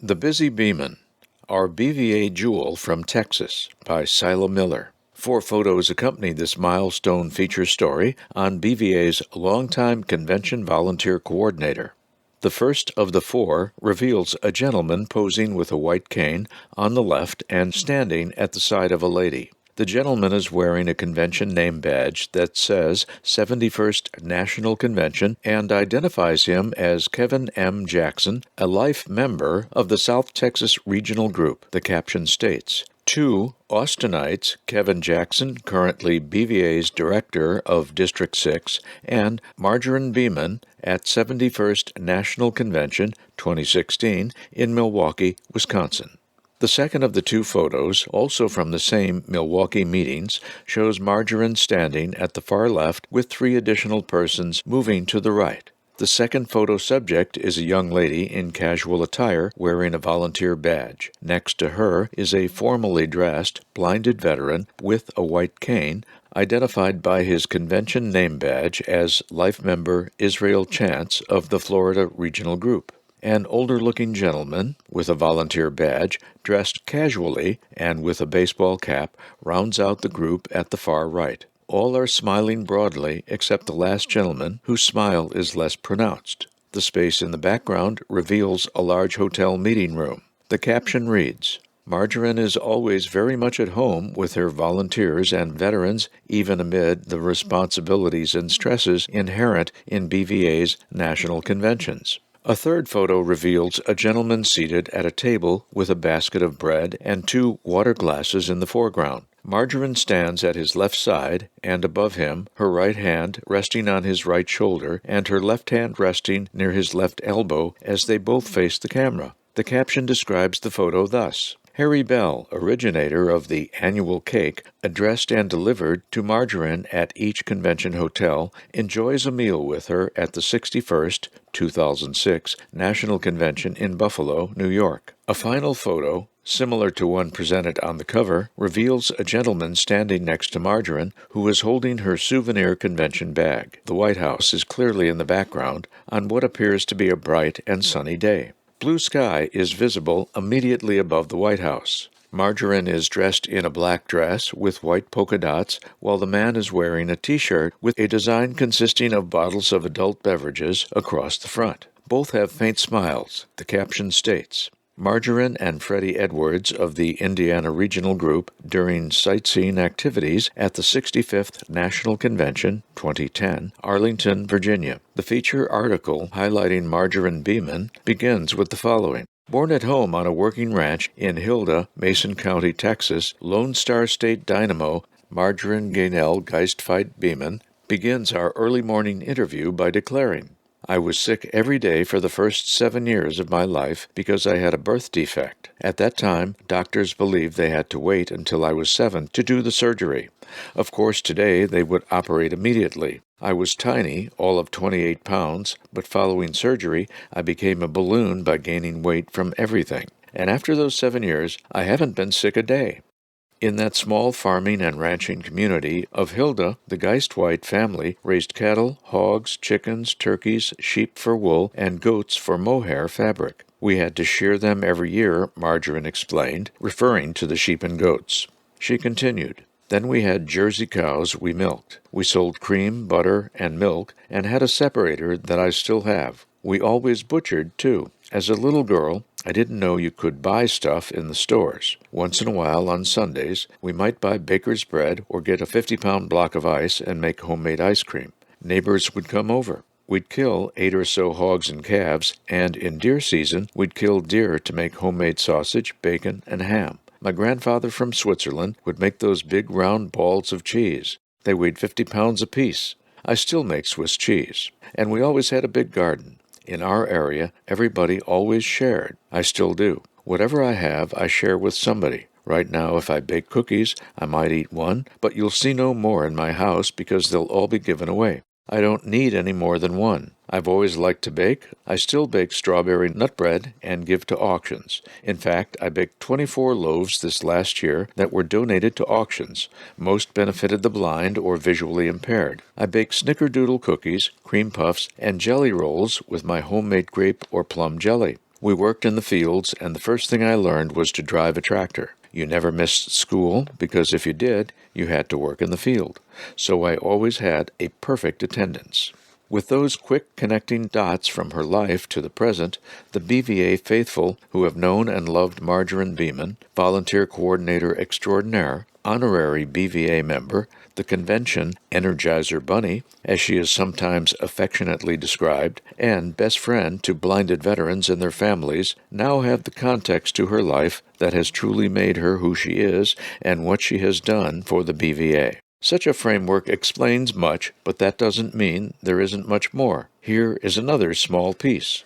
The Busy Beaman, Our BVA Jewel from Texas by Sila Miller. 4 photos accompany this milestone feature story on BVA's longtime convention volunteer coordinator. The first of the 4 reveals a gentleman posing with a white cane on the left and standing at the side of a lady. The gentleman is wearing a convention name badge that says 71st National Convention and identifies him as Kevin M. Jackson, a life member of the South Texas Regional Group. The caption states, 2 Austinites, Kevin Jackson, currently BVA's Director of District 6, and Margarine Beaman at 71st National Convention 2016 in Milwaukee, Wisconsin. The second of the 2 photos, also from the same Milwaukee meetings, shows Margarine standing at the far left with 3 additional persons moving to the right. The second photo subject is a young lady in casual attire wearing a volunteer badge. Next to her is a formally dressed, blinded veteran with a white cane, identified by his convention name badge as Life Member Israel Chance of the Florida Regional Group. An older-looking gentleman with a volunteer badge, dressed casually and with a baseball cap, rounds out the group at the far right. All are smiling broadly except the last gentleman, whose smile is less pronounced. The space in the background reveals a large hotel meeting room. The caption reads, Margarine is always very much at home with her volunteers and veterans, even amid the responsibilities and stresses inherent in BVA's national conventions. A third photo reveals a gentleman seated at a table with a basket of bread and 2 water glasses in the foreground. Margarine stands at his left side, and above him, her right hand resting on his right shoulder and her left hand resting near his left elbow as they both face the camera. The caption describes the photo thus, Harry Bell, originator of the annual cake, addressed and delivered to Margarine at each convention hotel, enjoys a meal with her at the 61st, 2006 National Convention in Buffalo, New York. A final photo, similar to one presented on the cover, reveals a gentleman standing next to Margarine who is holding her souvenir convention bag. The White House is clearly in the background on what appears to be a bright and sunny day. Blue sky is visible immediately above the White House. Margarine is dressed in a black dress with white polka dots, while the man is wearing a t-shirt with a design consisting of bottles of adult beverages across the front. Both have faint smiles. The caption states, Margarine and Freddie Edwards of the Indiana Regional Group during sightseeing activities at the 65th National Convention, 2010, Arlington, Virginia. The feature article highlighting Margarine Beaman begins with the following. Born at home on a working ranch in Hilda, Mason County, Texas, Lone Star State Dynamo, Margarine Gaynell Geistfight Beaman begins our early morning interview by declaring, I was sick every day for the first 7 years of my life because I had a birth defect. At that time, doctors believed they had to wait until I was 7 to do the surgery. Of course, today they would operate immediately. I was tiny, all of 28 pounds, but following surgery, I became a balloon by gaining weight from everything. And after those 7 years, I haven't been sick a day. In that small farming and ranching community of Hilda, the Geistwhite family raised cattle, hogs, chickens, turkeys, sheep for wool, and goats for mohair fabric. We had to shear them every year, Margarine explained, referring to the sheep and goats. She continued, Then we had Jersey cows we milked. We sold cream, butter, and milk, and had a separator that I still have. We always butchered, too. As a little girl, I didn't know you could buy stuff in the stores. Once in a while, on Sundays, we might buy baker's bread or get a 50-pound block of ice and make homemade ice cream. Neighbors would come over. We'd kill 8 or so hogs and calves, and in deer season, we'd kill deer to make homemade sausage, bacon, and ham. My grandfather from Switzerland would make those big round balls of cheese. They weighed 50 pounds apiece. I still make Swiss cheese. And we always had a big garden. In our area, everybody always shared. I still do. Whatever I have, I share with somebody. Right now, if I bake cookies, I might eat one, but you'll see no more in my house because they'll all be given away. I don't need any more than one. I've always liked to bake. I still bake strawberry nut bread and give to auctions. In fact, I baked 24 loaves this last year that were donated to auctions. Most benefited the blind or visually impaired. I bake snickerdoodle cookies, cream puffs, and jelly rolls with my homemade grape or plum jelly. We worked in the fields, and the first thing I learned was to drive a tractor. You never missed school, because if you did, you had to work in the field. So I always had a perfect attendance. With those quick connecting dots from her life to the present, the BVA faithful who have known and loved Margarine Beaman, volunteer coordinator extraordinaire, honorary BVA member, the convention Energizer Bunny, as she is sometimes affectionately described, and best friend to blinded veterans and their families, now have the context to her life that has truly made her who she is and what she has done for the BVA. Such a framework explains much, but that doesn't mean there isn't much more. Here is another small piece.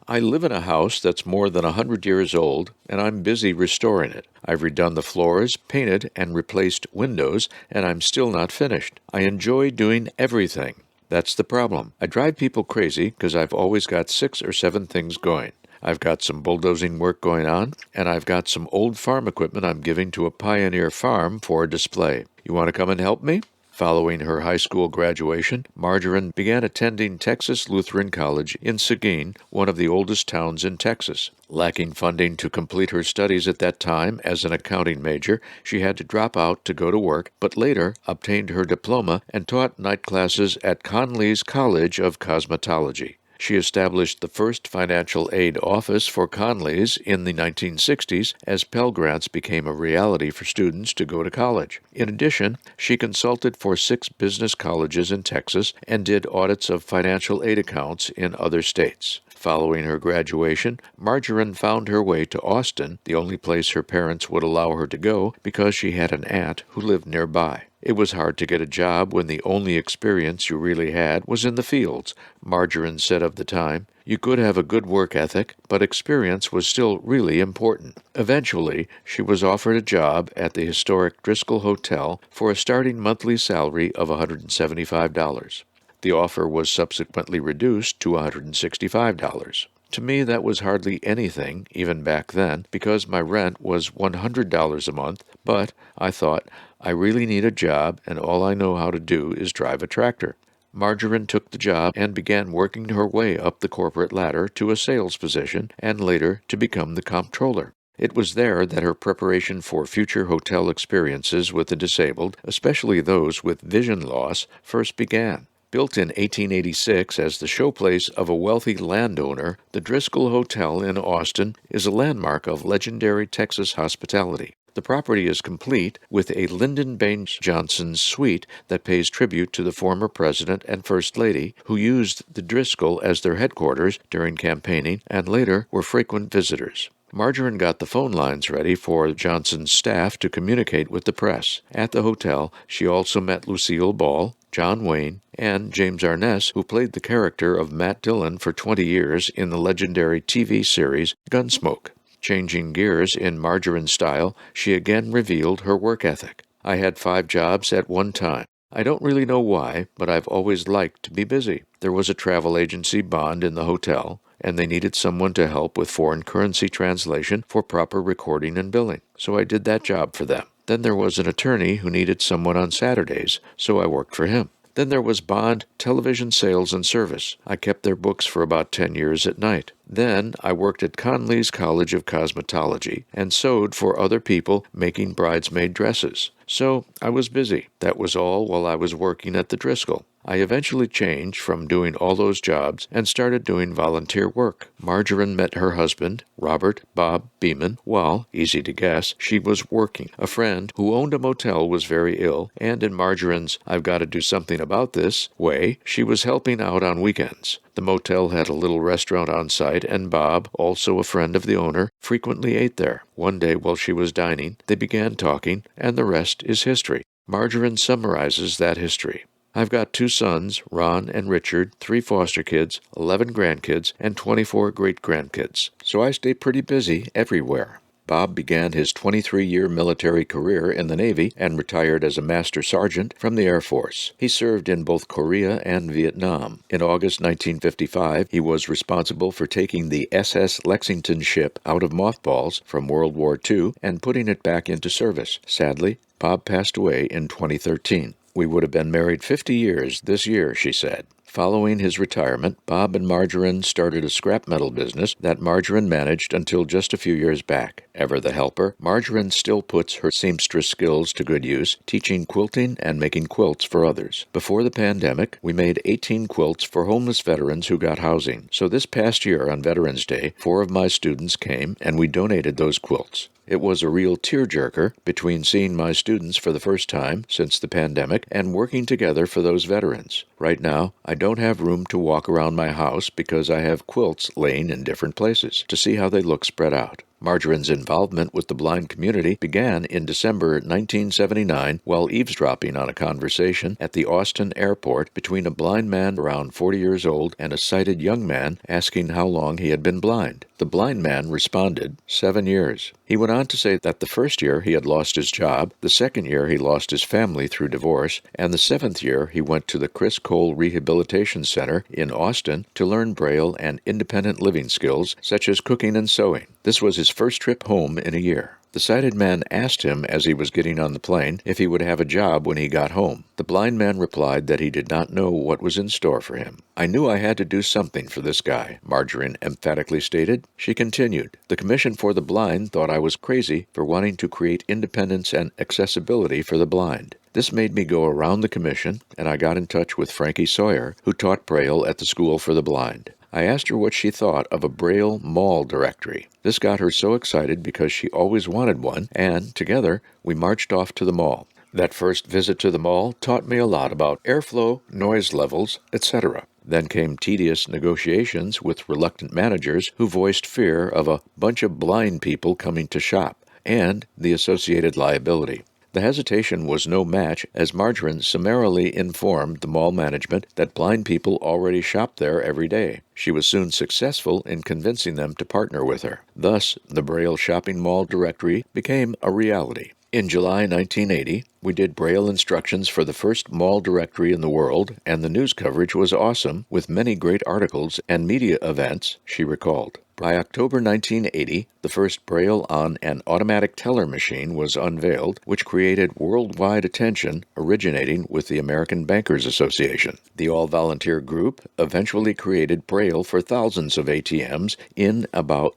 I live in a house that's more than 100 years old, and I'm busy restoring it. I've redone the floors, painted, and replaced windows, and I'm still not finished. I enjoy doing everything. That's the problem. I drive people crazy because I've always got 6 or 7 things going. I've got some bulldozing work going on, and I've got some old farm equipment I'm giving to a pioneer farm for a display. You want to come and help me? Following her high school graduation, Margarine began attending Texas Lutheran College in Seguin, one of the oldest towns in Texas. Lacking funding to complete her studies at that time as an accounting major, she had to drop out to go to work, but later obtained her diploma and taught night classes at Conley's College of Cosmetology. She established the first financial aid office for Conley's in the 1960s as Pell Grants became a reality for students to go to college. In addition, she consulted for 6 business colleges in Texas and did audits of financial aid accounts in other states. Following her graduation, Margarine found her way to Austin, the only place her parents would allow her to go because she had an aunt who lived nearby. It was hard to get a job when the only experience you really had was in the fields, Margarine said of the time. You could have a good work ethic, but experience was still really important. Eventually, she was offered a job at the historic Driscoll Hotel for a starting monthly salary of $175. The offer was subsequently reduced to $165. To me, that was hardly anything, even back then, because my rent was $100 a month, but I thought, I really need a job, and all I know how to do is drive a tractor. Margarine took the job and began working her way up the corporate ladder to a sales position, and later to become the comptroller. It was there that her preparation for future hotel experiences with the disabled, especially those with vision loss, first began. Built in 1886 as the showplace of a wealthy landowner, the Driscoll Hotel in Austin is a landmark of legendary Texas hospitality. The property is complete with a Lyndon Baines Johnson suite that pays tribute to the former president and first lady who used the Driscoll as their headquarters during campaigning and later were frequent visitors. Margarine got the phone lines ready for Johnson's staff to communicate with the press. At the hotel, she also met Lucille Ball, John Wayne, and James Arness, who played the character of Matt Dillon for 20 years in the legendary TV series Gunsmoke. Changing gears in Margarine's style, she again revealed her work ethic. I had 5 jobs at one time. I don't really know why, but I've always liked to be busy. There was a travel agency bond in the hotel, and they needed someone to help with foreign currency translation for proper recording and billing. So I did that job for them. Then there was an attorney who needed someone on Saturdays, so I worked for him. Then there was Bond Television Sales and Service. I kept their books for about 10 years at night. Then I worked at Conley's College of Cosmetology and sewed for other people making bridesmaid dresses. So I was busy. That was all while I was working at the Driscoll. I eventually changed from doing all those jobs and started doing volunteer work. Margarine met her husband, Robert Bob Beaman, while, easy to guess, she was working. A friend who owned a motel was very ill, and in Margarine's "I've got to do something about this" way, she was helping out on weekends. The motel had a little restaurant on site, and Bob, also a friend of the owner, frequently ate there. One day while she was dining, they began talking, and the rest is history. Margarine summarizes that history. I've got 2 sons, Ron and Richard, 3 foster kids, 11 grandkids, and 24 great-grandkids. So I stay pretty busy everywhere. Bob began his 23-year military career in the Navy and retired as a master sergeant from the Air Force. He served in both Korea and Vietnam. In August 1955, he was responsible for taking the SS Lexington ship out of mothballs from World War II and putting it back into service. Sadly, Bob passed away in 2013. We would have been married 50 years this year, she said. Following his retirement, Bob and Margarine started a scrap metal business that Margarine managed until just a few years back. Ever the helper, Margarine still puts her seamstress skills to good use, teaching quilting and making quilts for others. Before the pandemic, we made 18 quilts for homeless veterans who got housing. So this past year on Veterans Day, 4 of my students came and we donated those quilts. It was a real tearjerker between seeing my students for the first time since the pandemic and working together for those veterans. Right now, I don't have room to walk around my house because I have quilts laying in different places to see how they look spread out. Margarine's involvement with the blind community began in December 1979 while eavesdropping on a conversation at the Austin airport between a blind man around 40 years old and a sighted young man asking how long he had been blind. The blind man responded, 7 years. He went on to say that the first year he had lost his job, the second year he lost his family through divorce, and the 7th year he went to the Chris Cole Rehabilitation Center in Austin to learn Braille and independent living skills such as cooking and sewing. This was his first trip home in a year. The sighted man asked him as he was getting on the plane if he would have a job when he got home. The blind man replied that he did not know what was in store for him. I knew I had to do something for this guy, Margarine emphatically stated. She continued, the Commission for the Blind thought I was crazy for wanting to create independence and accessibility for the blind. This made me go around the commission, and I got in touch with Frankie Sawyer, who taught Braille at the School for the Blind. I asked her what she thought of a Braille mall directory. This got her so excited because she always wanted one, and, together, we marched off to the mall. That first visit to the mall taught me a lot about airflow, noise levels, etc. Then came tedious negotiations with reluctant managers who voiced fear of a bunch of blind people coming to shop, and the associated liability. The hesitation was no match as Margarine summarily informed the mall management that blind people already shopped there every day. She was soon successful in convincing them to partner with her. Thus, the Braille Shopping Mall Directory became a reality. In July 1980, we did Braille instructions for the first mall directory in the world, and the news coverage was awesome, with many great articles and media events, she recalled. By October 1980, the first Braille on an automatic teller machine was unveiled, which created worldwide attention, originating with the American Bankers Association. The all-volunteer group eventually created Braille for thousands of ATMs in about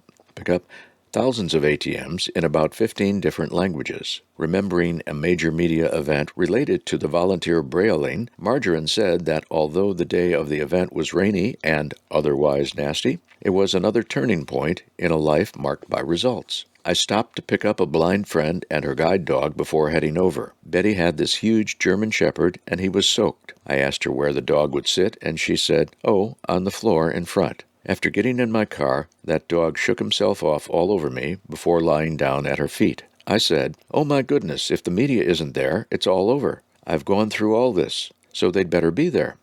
15 different languages. Remembering a major media event related to the volunteer Brailling, Margarine said that although the day of the event was rainy and otherwise nasty, it was another turning point in a life marked by results. I stopped to pick up a blind friend and her guide dog before heading over. Betty had this huge German Shepherd, and he was soaked. I asked her where the dog would sit, and she said, "Oh, on the floor in front." After getting in my car, that dog shook himself off all over me before lying down at her feet. I said, "Oh my goodness, if the media isn't there, it's all over. I've gone through all this, so they'd better be there."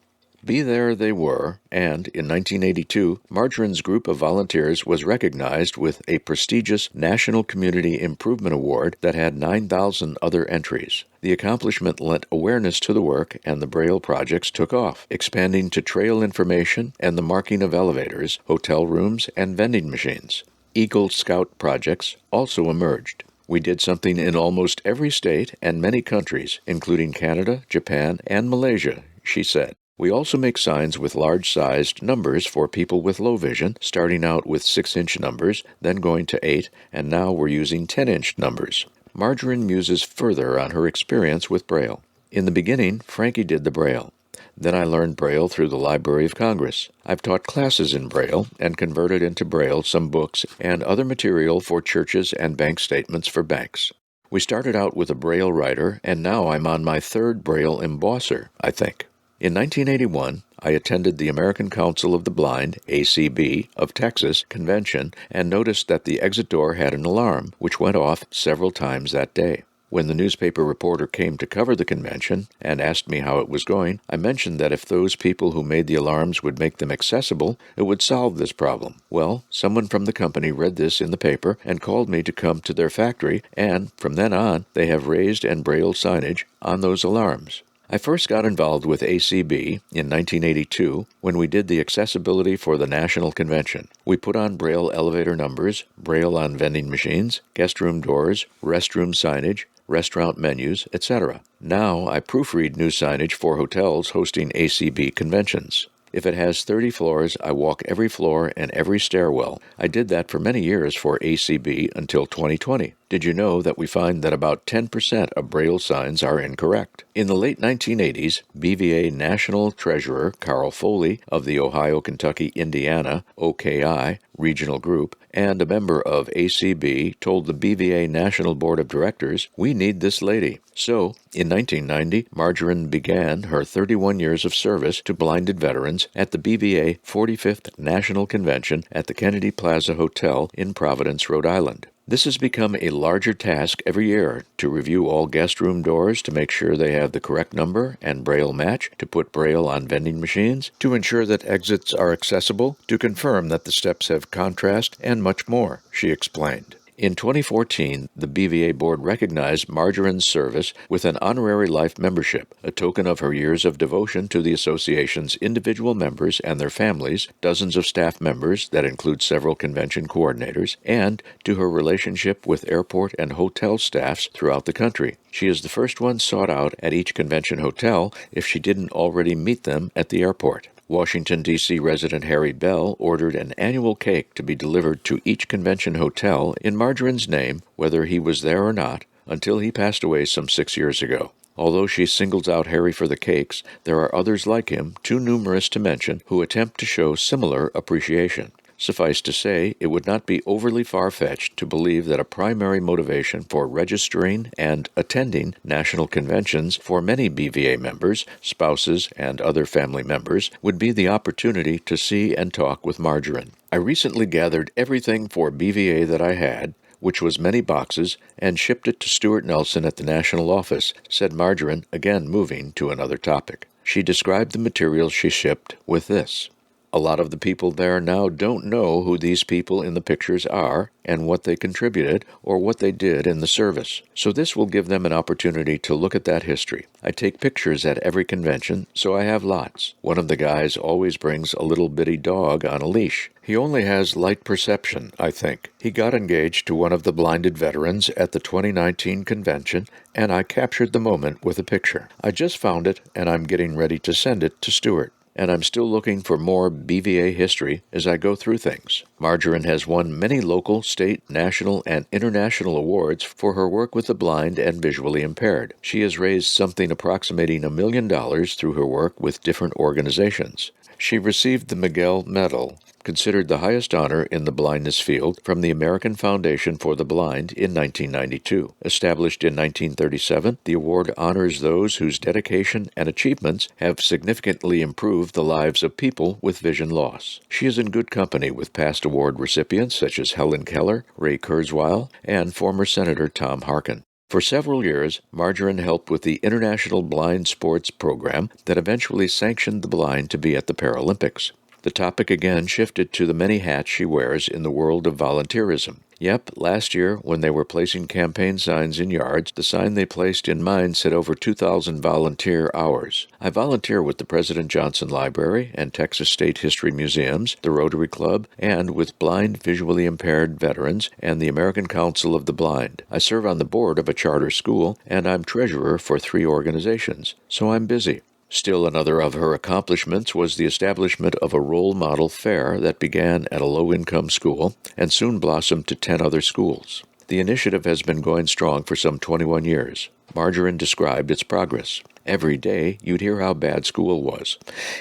Be there they were, and in 1982, Margarine's group of volunteers was recognized with a prestigious National Community Improvement Award that had 9,000 other entries. The accomplishment lent awareness to the work, and the Braille projects took off, expanding to trail information and the marking of elevators, hotel rooms, and vending machines. Eagle Scout projects also emerged. We did something in almost every state and many countries, including Canada, Japan, and Malaysia, she said. We also make signs with large-sized numbers for people with low vision, starting out with 6-inch numbers, then going to 8, and now we're using 10-inch numbers. Margarine muses further on her experience with Braille. In the beginning, Frankie did the Braille. Then I learned Braille through the Library of Congress. I've taught classes in Braille and converted into Braille some books and other material for churches and bank statements for banks. We started out with a Braille writer, and now I'm on my 3rd Braille embosser, I think. In 1981, I attended the American Council of the Blind, ACB, of Texas convention and noticed that the exit door had an alarm, which went off several times that day. When the newspaper reporter came to cover the convention and asked me how it was going, I mentioned that if those people who made the alarms would make them accessible, it would solve this problem. Well, someone from the company read this in the paper and called me to come to their factory, and from then on, they have raised and brailled signage on those alarms. I first got involved with ACB in 1982 when we did the accessibility for the National Convention. We put on Braille elevator numbers, Braille on vending machines, guest room doors, restroom signage, restaurant menus, etc. Now I proofread new signage for hotels hosting ACB conventions. If it has 30 floors, I walk every floor and every stairwell. I did that for many years for ACB until 2020. Did you know that we find that about 10% of Braille signs are incorrect? In the late 1980s, BVA National Treasurer Carl Foley of the Ohio, Kentucky, Indiana, OKI, regional group, and a member of ACB told the BVA National Board of Directors, "We need this lady." So, in 1990, Margarine began her 31 years of service to blinded veterans at the BVA 45th National Convention at the Kennedy Plaza Hotel in Providence, Rhode Island. This has become a larger task every year to review all guest room doors to make sure they have the correct number and Braille match, to put Braille on vending machines, to ensure that exits are accessible, to confirm that the steps have contrast, and much more, she explained. In 2014, the BVA board recognized Margarine's service with an honorary life membership, a token of her years of devotion to the association's individual members and their families, dozens of staff members that include several convention coordinators, and to her relationship with airport and hotel staffs throughout the country. She is the first one sought out at each convention hotel if she didn't already meet them at the airport. Washington, D.C. resident Harry Bell ordered an annual cake to be delivered to each convention hotel in Margarine's name, whether he was there or not, until he passed away some 6 years ago. Although she singles out Harry for the cakes, there are others like him, too numerous to mention, who attempt to show similar appreciation. Suffice to say, it would not be overly far-fetched to believe that a primary motivation for registering and attending national conventions for many BVA members, spouses, and other family members would be the opportunity to see and talk with Margarine. I recently gathered everything for BVA that I had, which was many boxes, and shipped it to Stuart Nelson at the national office, said Margarine, again moving to another topic. She described the materials she shipped with this. A lot of the people there now don't know who these people in the pictures are and what they contributed or what they did in the service. So this will give them an opportunity to look at that history. I take pictures at every convention, so I have lots. One of the guys always brings a little bitty dog on a leash. He only has light perception, I think. He got engaged to one of the blinded veterans at the 2019 convention, and I captured the moment with a picture. I just found it, and I'm getting ready to send it to Stuart. And I'm still looking for more BVA history as I go through things. Margarine has won many local, state, national, and international awards for her work with the blind and visually impaired. She has raised something approximating $1 million through her work with different organizations. She received the Miguel Medal, considered the highest honor in the blindness field, from the American Foundation for the Blind in 1992. Established in 1937, the award honors those whose dedication and achievements have significantly improved the lives of people with vision loss. She is in good company with past award recipients such as Helen Keller, Ray Kurzweil, and former Senator Tom Harkin. For several years, Margarine helped with the International Blind Sports Program that eventually sanctioned the blind to be at the Paralympics. The topic again shifted to the many hats she wears in the world of volunteerism. Yep, last year, when they were placing campaign signs in yards, the sign they placed in mine said over 2,000 volunteer hours. I volunteer with the President Johnson Library and Texas State History Museums, the Rotary Club, and with blind visually impaired veterans and the American Council of the Blind. I serve on the board of a charter school, and I'm treasurer for 3 organizations, so I'm busy. Still another of her accomplishments was the establishment of a role model fair that began at a low-income school and soon blossomed to 10 other schools. The initiative has been going strong for some 21 years. Margarine described its progress. Every day, you'd hear how bad school was.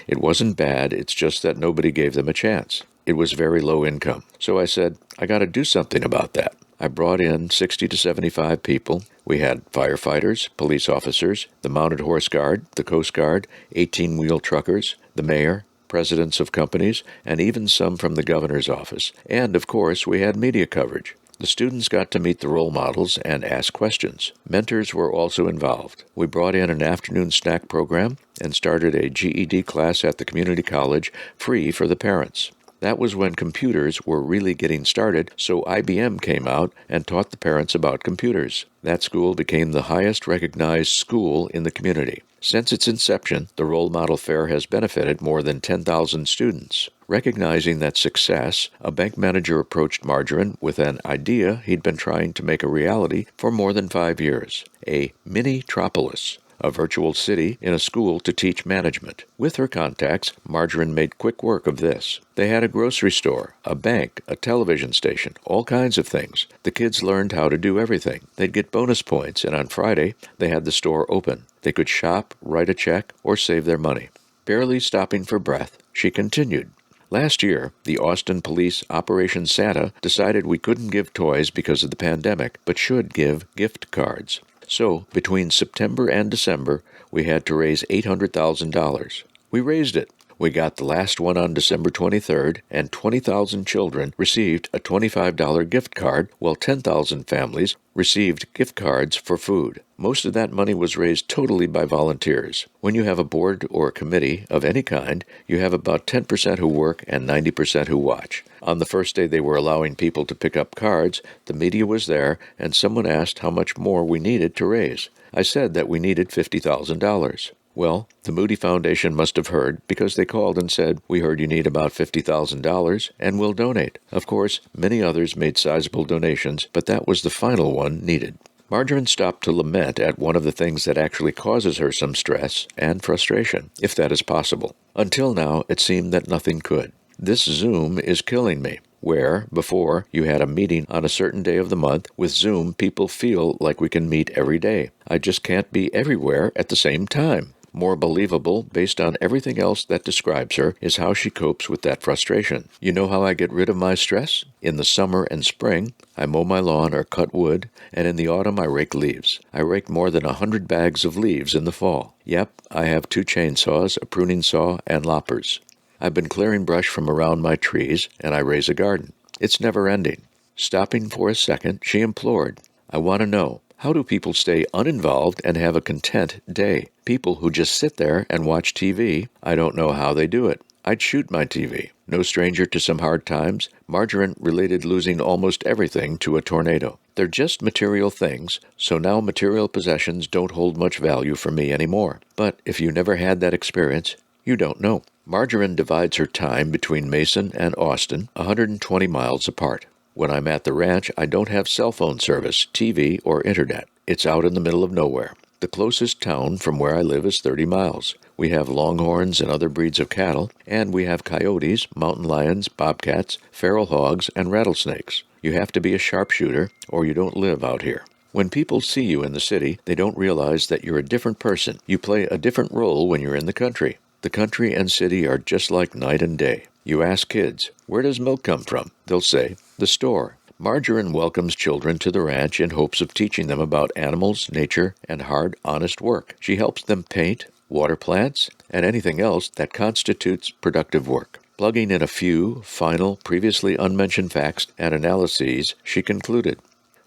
It wasn't bad, it's just that nobody gave them a chance. It was very low income. So I said, I got to do something about that. I brought in 60 to 75 people. We had firefighters, police officers, the Mounted Horse Guard, the Coast Guard, 18-wheel truckers, the mayor, presidents of companies, and even some from the governor's office. And, of course, we had media coverage. The students got to meet the role models and ask questions. Mentors were also involved. We brought in an afternoon snack program and started a GED class at the community college free for the parents. That was when computers were really getting started, so IBM came out and taught the parents about computers. That school became the highest recognized school in the community. Since its inception, the Role Model Fair has benefited more than 10,000 students. Recognizing that success, a bank manager approached Margarine with an idea he'd been trying to make a reality for more than 5 years: a mini-tropolis, a virtual city in a school to teach management. With her contacts, Margarine made quick work of this. They had a grocery store, a bank, a television station, all kinds of things. The kids learned how to do everything. They'd get bonus points, and on Friday, they had the store open. They could shop, write a check, or save their money. Barely stopping for breath, she continued. Last year, the Austin Police Operation Santa decided we couldn't give toys because of the pandemic, but should give gift cards. So, between September and December, we had to raise $800,000. We raised it. We got the last one on December 23rd, and 20,000 children received a $25 gift card, while 10,000 families received gift cards for food. Most of that money was raised totally by volunteers. When you have a board or a committee of any kind, you have about 10% who work and 90% who watch. On the first day they were allowing people to pick up cards, the media was there, and someone asked how much more we needed to raise. I said that we needed $50,000. Well, the Moody Foundation must have heard, because they called and said, "We heard you need about $50,000 and we'll donate." Of course, many others made sizable donations, but that was the final one needed. Margarine stopped to lament at one of the things that actually causes her some stress and frustration, if that is possible. Until now, it seemed that nothing could. This Zoom is killing me. Where, before, you had a meeting on a certain day of the month, with Zoom, people feel like we can meet every day. I just can't be everywhere at the same time. More believable, based on everything else that describes her, is how she copes with that frustration. You know how I get rid of my stress? In the summer and spring, I mow my lawn or cut wood, and in the autumn I rake leaves. I raked more than 100 bags of leaves in the fall. Yep, I have 2 chainsaws, a pruning saw, and loppers. I've been clearing brush from around my trees, and I raise a garden. It's never ending. Stopping for a second, she implored, "I want to know, how do people stay uninvolved and have a content day? People who just sit there and watch TV, I don't know how they do it. I'd shoot my TV." No stranger to some hard times, Margarine related losing almost everything to a tornado. They're just material things, so now material possessions don't hold much value for me anymore. But if you never had that experience, you don't know. Margarine divides her time between Mason and Austin, 120 miles apart. When I'm at the ranch, I don't have cell phone service, TV, or internet. It's out in the middle of nowhere. The closest town from where I live is 30 miles. We have longhorns and other breeds of cattle, and we have coyotes, mountain lions, bobcats, feral hogs, and rattlesnakes. You have to be a sharpshooter, or you don't live out here. When people see you in the city, they don't realize that you're a different person. You play a different role when you're in the country. The country and city are just like night and day. You ask kids, "Where does milk come from?" They'll say, "The store." Margarine welcomes children to the ranch in hopes of teaching them about animals, nature, and hard, honest work. She helps them paint, water plants, and anything else that constitutes productive work. Plugging in a few final, previously unmentioned facts and analyses, she concluded,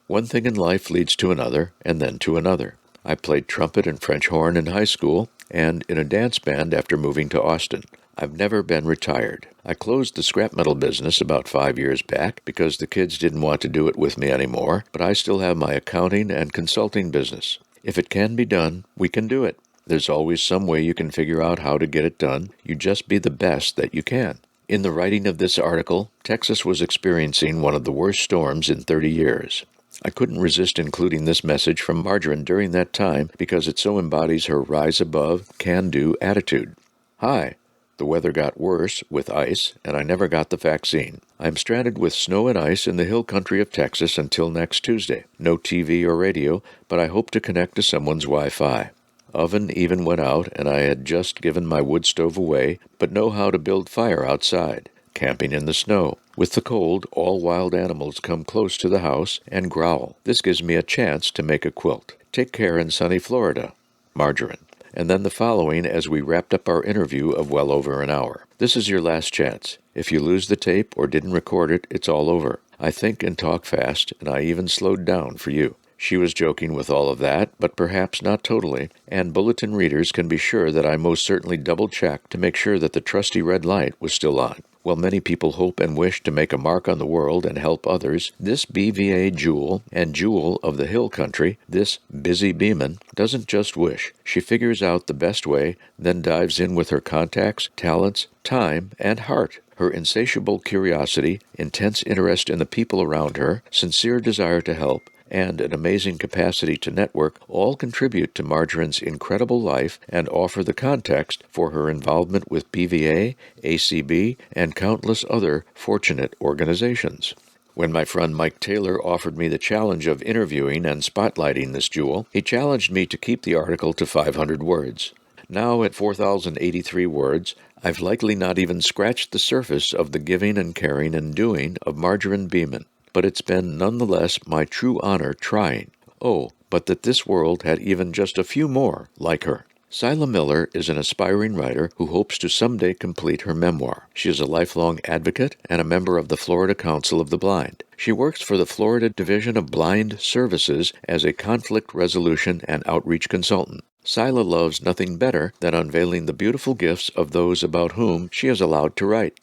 "One thing in life leads to another, and then to another. I played trumpet and French horn in high school, and in a dance band after moving to Austin. I've never been retired. I closed the scrap metal business about 5 years back because the kids didn't want to do it with me anymore, but I still have my accounting and consulting business. If it can be done, we can do it. There's always some way you can figure out how to get it done. You just be the best that you can." In the writing of this article, Texas was experiencing one of the worst storms in 30 years. I couldn't resist including this message from Margarine during that time because it so embodies her rise above, can-do attitude. Hi. The weather got worse with ice, and I never got the vaccine. I'm stranded with snow and ice in the hill country of Texas until next Tuesday. No TV or radio, but I hope to connect to someone's Wi-Fi. Oven even went out, and I had just given my wood stove away, but know how to build fire outside. Camping in the snow. With the cold, all wild animals come close to the house and growl. This gives me a chance to make a quilt. Take care in sunny Florida. Margarine. And then the following as we wrapped up our interview of well over an hour. This is your last chance. If you lose the tape or didn't record it, it's all over. I think and talk fast, and I even slowed down for you. She was joking with all of that, but perhaps not totally, and Bulletin readers can be sure that I most certainly double-checked to make sure that the trusty red light was still on. While many people hope and wish to make a mark on the world and help others, this BVA jewel and jewel of the hill country, this busy Beaman, doesn't just wish. She figures out the best way, then dives in with her contacts, talents, time, and heart. Her insatiable curiosity, intense interest in the people around her, sincere desire to help, and an amazing capacity to network all contribute to Marjorie's incredible life and offer the context for her involvement with BVA, ACB, and countless other fortunate organizations. When my friend Mike Taylor offered me the challenge of interviewing and spotlighting this jewel, he challenged me to keep the article to 500 words. Now, at 4,083 words, I've likely not even scratched the surface of the giving and caring and doing of Marjorie Beaman, but it's been nonetheless my true honor trying. Oh, but that this world had even just a few more like her. Sila Miller is an aspiring writer who hopes to someday complete her memoir. She is a lifelong advocate and a member of the Florida Council of the Blind. She works for the Florida Division of Blind Services as a conflict resolution and outreach consultant. Sila loves nothing better than unveiling the beautiful gifts of those about whom she is allowed to write.